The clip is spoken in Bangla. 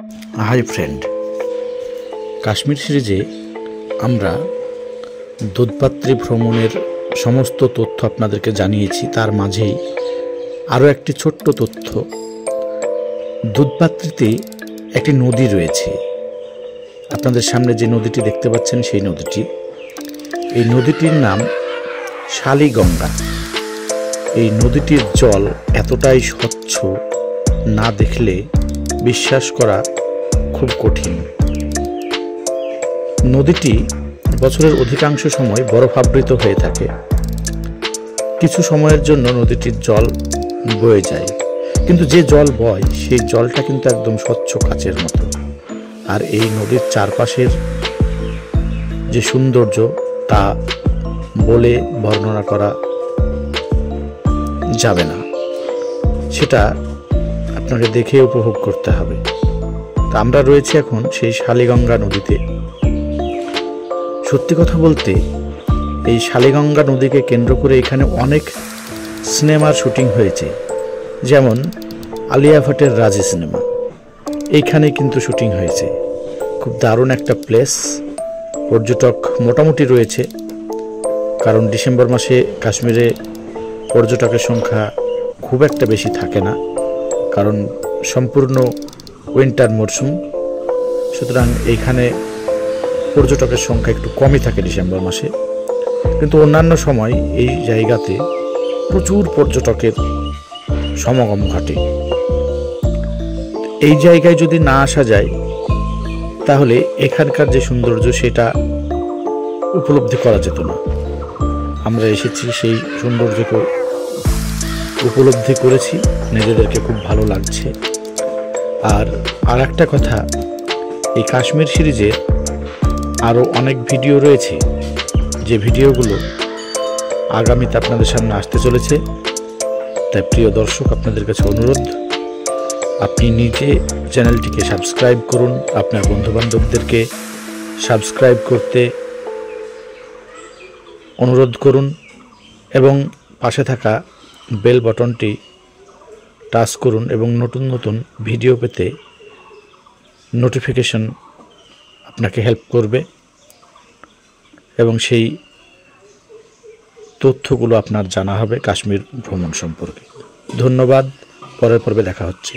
হাই ফ্রেন্ড, কাশ্মীর সিরিজে আমরা দুধপাত্রী ভ্রমণের সমস্ত তথ্য আপনাদেরকে জানিয়েছি। তার মাঝেই আরও একটি ছোট্ট তথ্য, দুধপাত্রীতে একটি নদী রয়েছে। আপনাদের সামনে যে নদীটি দেখতে পাচ্ছেন সেই নদীটি, এই নদীটির নাম শালিগঙ্গা। এই নদীটির জল এতটাই স্বচ্ছ, না দেখলে বিশ্বাস করা খুব কঠিন। নদীটি বছরের অধিকাংশ সময় বরফাবৃত হয়ে থাকে। কিছু সময়ের জন্য নদীটির জল বয়ে যায়, কিন্তু যে জল বয় সেই জলটা কিন্তু একদম স্বচ্ছ কাচের মতো। আর এই নদীর চারপাশের যে সৌন্দর্য তা বলে বর্ণনা করা যাবে না, সেটা আপনাকে দেখে উপভোগ করতে হবে। তা আমরা রয়েছি এখন সেই শালিগঙ্গা নদীতে। সত্যি কথা বলতে এই শালিগঙ্গা নদীকে কেন্দ্র করে এখানে অনেক সিনেমার শুটিং হয়েছে, যেমন আলিয়া ভাটের রাজি সিনেমা এইখানে কিন্তু শুটিং হয়েছে। খুব দারুণ একটা প্লেস, পর্যটক মোটামুটি রয়েছে, কারণ ডিসেম্বর মাসে কাশ্মীরে পর্যটকের সংখ্যা খুব একটা বেশি থাকে না, কারণ সম্পূর্ণ উইন্টার মরশুম। সুতরাং এইখানে পর্যটকের সংখ্যা একটু কমই থাকে ডিসেম্বর মাসে, কিন্তু অন্যান্য সময় এই জায়গাতে প্রচুর পর্যটকের সমাগম ঘটে। এই জায়গায় যদি না আসা যায় তাহলে এখানকার যে সৌন্দর্য সেটা উপলব্ধি করা যেত না। আমরা এসেছি, সেই সৌন্দর্যকে উপলব্ধি করেছি, নিজেদেরকে খুব ভালো লাগছে। আর একটা কথা, এই কাশ্মীর সিরিজে আরও অনেক ভিডিও রয়েছে, যে ভিডিওগুলো আগামীতে আপনাদের সামনে আসতে চলেছে। তাই প্রিয় দর্শক, আপনাদের কাছে অনুরোধ, আপনি নিজে চ্যানেলটিকে সাবস্ক্রাইব করুন, আপনার বন্ধুবান্ধবদেরকে সাবস্ক্রাইব করতে অনুরোধ করুন এবং পাশে থাকা বেল বাটনটি টাচ করুন এবং নতুন নতুন ভিডিও পেতে নোটিফিকেশন আপনাকে হেল্প করবে এবং সেই তথ্যগুলো আপনার জানা হবে কাশ্মীর ভ্রমণ সম্পর্কে। ধন্যবাদ, পরের পর্বে দেখা হচ্ছে।